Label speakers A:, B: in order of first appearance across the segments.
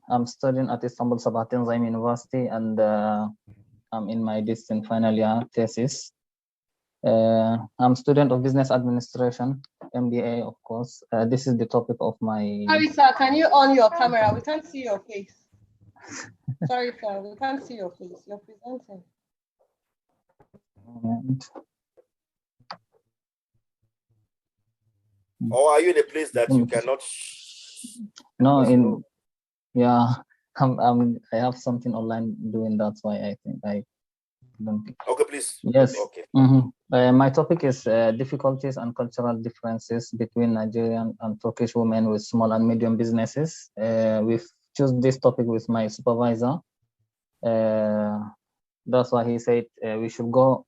A: I'm studying at Istanbul Sabahattin Zaim University, and I'm in my distant final year thesis. I'm student of business administration, MBA, of course. This is the topic of my...
B: Sorry, sir, can you on your camera? We can't see your face. Sorry, sir, we can't see your face. You're presenting.
C: Or are you in a place that you cannot?
A: No, yeah, I have something online doing. That's why I think I don't think.
C: Okay, please.
A: Yes.
C: Okay.
A: My topic is difficulties and cultural differences between Nigerian and Turkish women with small and medium businesses. We've chosen this topic with my supervisor. That's why he said we should go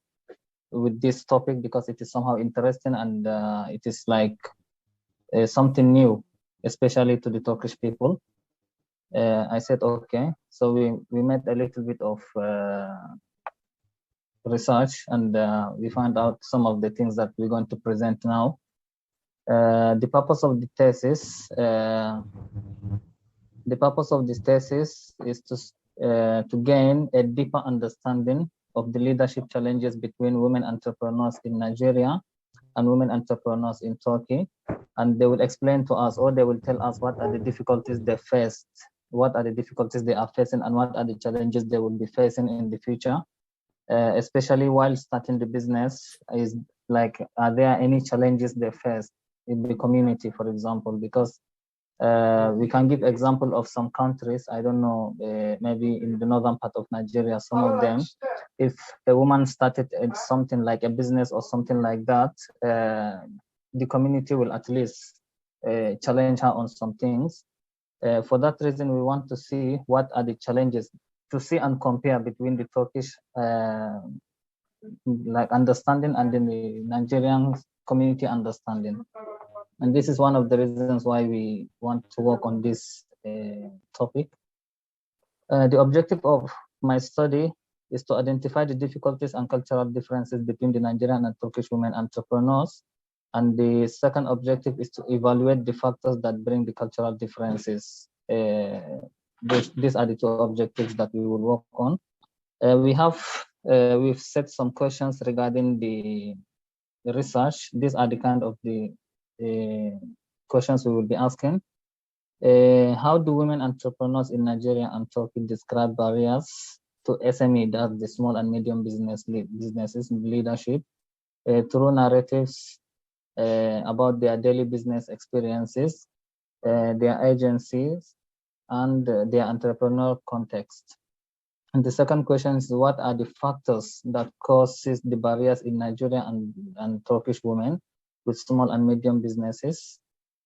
A: with this topic because it is somehow interesting, and it is like something new, especially to the Turkish people. I said okay, so we made a little bit of research, and we found out some of the things that we're going to present now. The purpose of the thesis is to gain a deeper understanding of the leadership challenges between women entrepreneurs in Nigeria and women entrepreneurs in Turkey. And they will explain to us, or they will tell us, what are the difficulties they faced, what are the difficulties they are facing, and what are the challenges they will be facing in the future, especially while starting the business. Is like, are there any challenges they face in the community, for example? Because we can give example of some countries, I don't know, maybe in the northern part of Nigeria, some of them, if a woman started something like a business or something like that, the community will at least challenge her on some things. For that reason, we want to see what are the challenges, to see and compare between the Turkish like understanding and the Nigerian community understanding. And this is one of the reasons why we want to work on this topic. The objective of my study is to identify the difficulties and cultural differences between the Nigerian and Turkish women entrepreneurs. And the second objective is to evaluate the factors that bring the cultural differences. These are the two objectives that we will work on. We've set some questions regarding the research. These are the kind of the questions we will be asking. How do women entrepreneurs in Nigeria and Turkey describe barriers to SME, that's the small and medium businesses leadership, through narratives about their daily business experiences, their agencies, and their entrepreneurial context? And the second question is, what are the factors that causes the barriers in Nigeria and Turkish women with small and medium businesses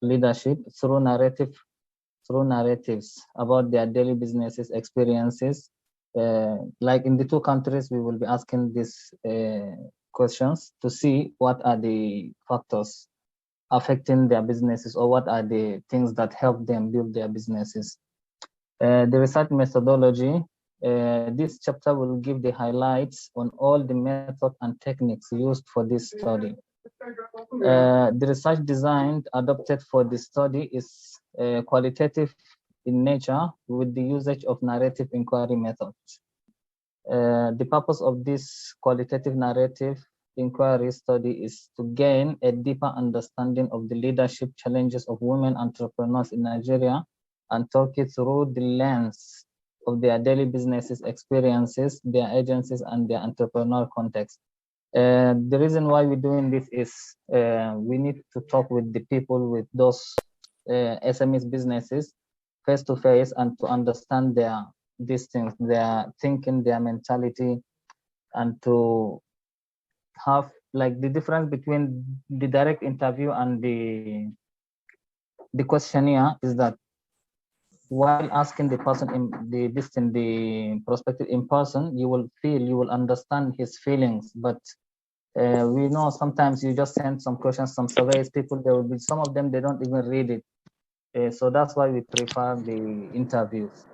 A: leadership, through narratives about their daily businesses experiences? Like in the two countries, we will be asking these questions to see what are the factors affecting their businesses, or what are the things that help them build their businesses. The research methodology. This chapter will give the highlights on all the methods and techniques used for this study. The research design adopted for this study is qualitative in nature, with the usage of narrative inquiry methods. The purpose of this qualitative narrative inquiry study is to gain a deeper understanding of the leadership challenges of women entrepreneurs in Nigeria and Turkey through the lens of their daily businesses experiences, their agencies, and their entrepreneurial context. The reason why we're doing this is we need to talk with the people with those SMEs businesses face to face, and to understand these things, their thinking, their mentality, and to have like the difference between the direct interview and the questionnaire is that while asking the person in the prospective in person, you will understand his feelings. But we know sometimes you just send some questions, some surveys, people, there will be some of them, they don't even read it. So that's why we prefer the interviews.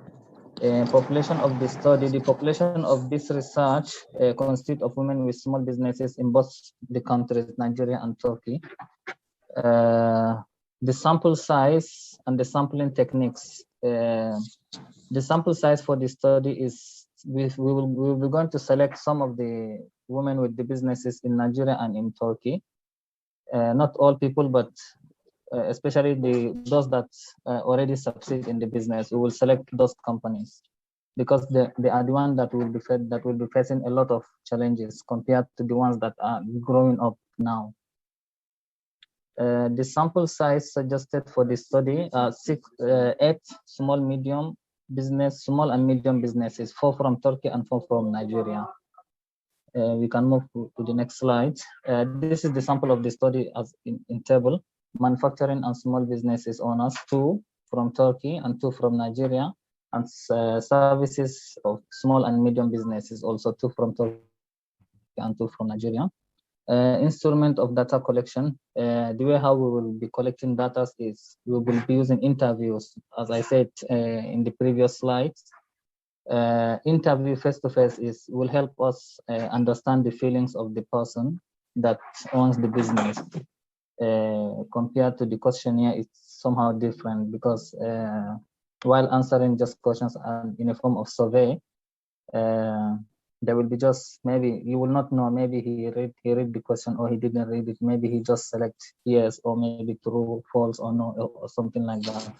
A: Population of the study. The population of this research consists of women with small businesses in both the countries, Nigeria and Turkey. The sample size and the sampling techniques. The sample size for the study is we will be going to select some of the women with the businesses in Nigeria and in Turkey. Not all people, but especially those that already succeed in the business. We will select those companies because they are the ones that will be facing a lot of challenges compared to the ones that are growing up now. The sample size suggested for the study are 8 small and medium businesses, 4 from Turkey and 4 from Nigeria. We can move to the next slide. This is the sample of the study as in table. Manufacturing and small businesses owners, 2 from Turkey and 2 from Nigeria, and services of small and medium businesses, also 2 from Turkey and 2 from Nigeria. Instrument of data collection. The way how we will be collecting data is we will be using interviews, as I said in the previous slides. Interview face-to-face will help us understand the feelings of the person that owns the business. Compared to the questionnaire, it's somehow different because while answering just questions in a form of survey, there will be just maybe you will not know, maybe he read the question or he didn't read it, maybe he just select yes or maybe true, false, or no, or something like that.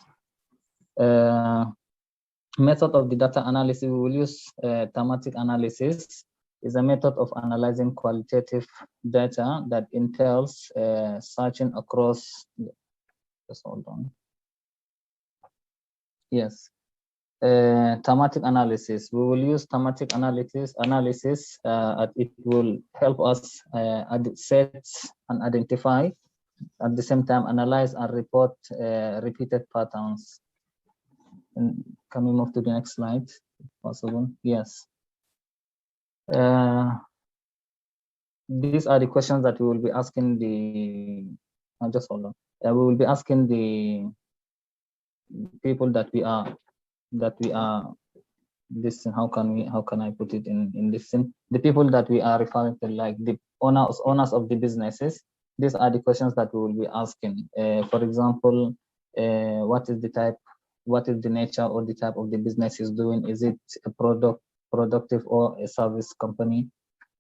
A: Method of the data analysis, we will use thematic analysis. Is a method of analyzing qualitative data that entails searching across. Just hold on. Yes. Thematic analysis. We will use thematic analysis. It will help us set and identify, at the same time analyze and report repeated patterns. And can we move to the next slide, if possible? Yes. These are the questions that we will be asking just hold on. We will be asking the people that we are this. How can I put it in this? The people that we are referring to, like the owners of the businesses. These are the questions that we will be asking. For example, what is the nature or the type of the business is doing? Is it a productive or a service company?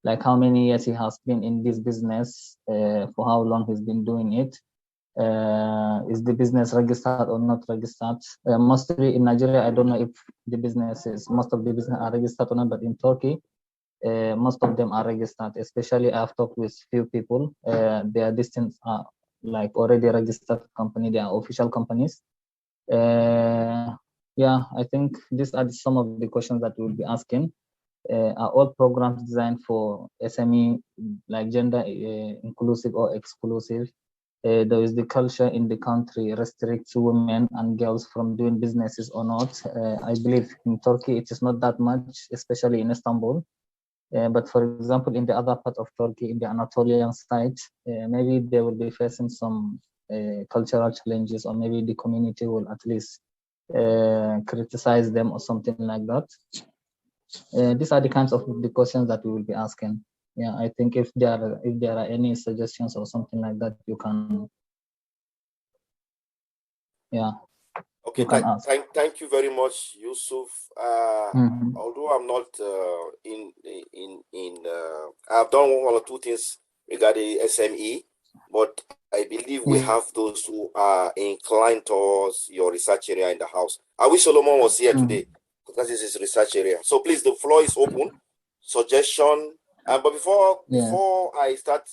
A: Like how many years he has been in this business, for how long he's been doing it. Is the business registered or not registered? Mostly in Nigeria, I don't know if most of the business are registered or not, but in Turkey, most of them are registered. Especially I've talked with few people, their distance are like already registered company, they are official companies. Yeah, I think these are some of the questions that we'll be asking. Are all programs designed for SME, like gender inclusive or exclusive? There is the culture in the country restricts women and girls from doing businesses or not? I believe in Turkey it is not that much, especially in Istanbul. But for example, in the other part of Turkey, in the Anatolian side, maybe they will be facing some cultural challenges, or maybe the community will at least criticize them or something like that. These are the kinds of the questions that we will be asking. Yeah, I think if there are any suggestions or something like that, you can. Yeah.
C: Okay. Thank you very much, Yusuf. Although I'm not I've done 1 or 2 things regarding SME, but I believe we have those who are inclined towards your research area in the house. I wish Solomon was here today, because this is his research area. So please, the floor is open. Suggestion. But before I start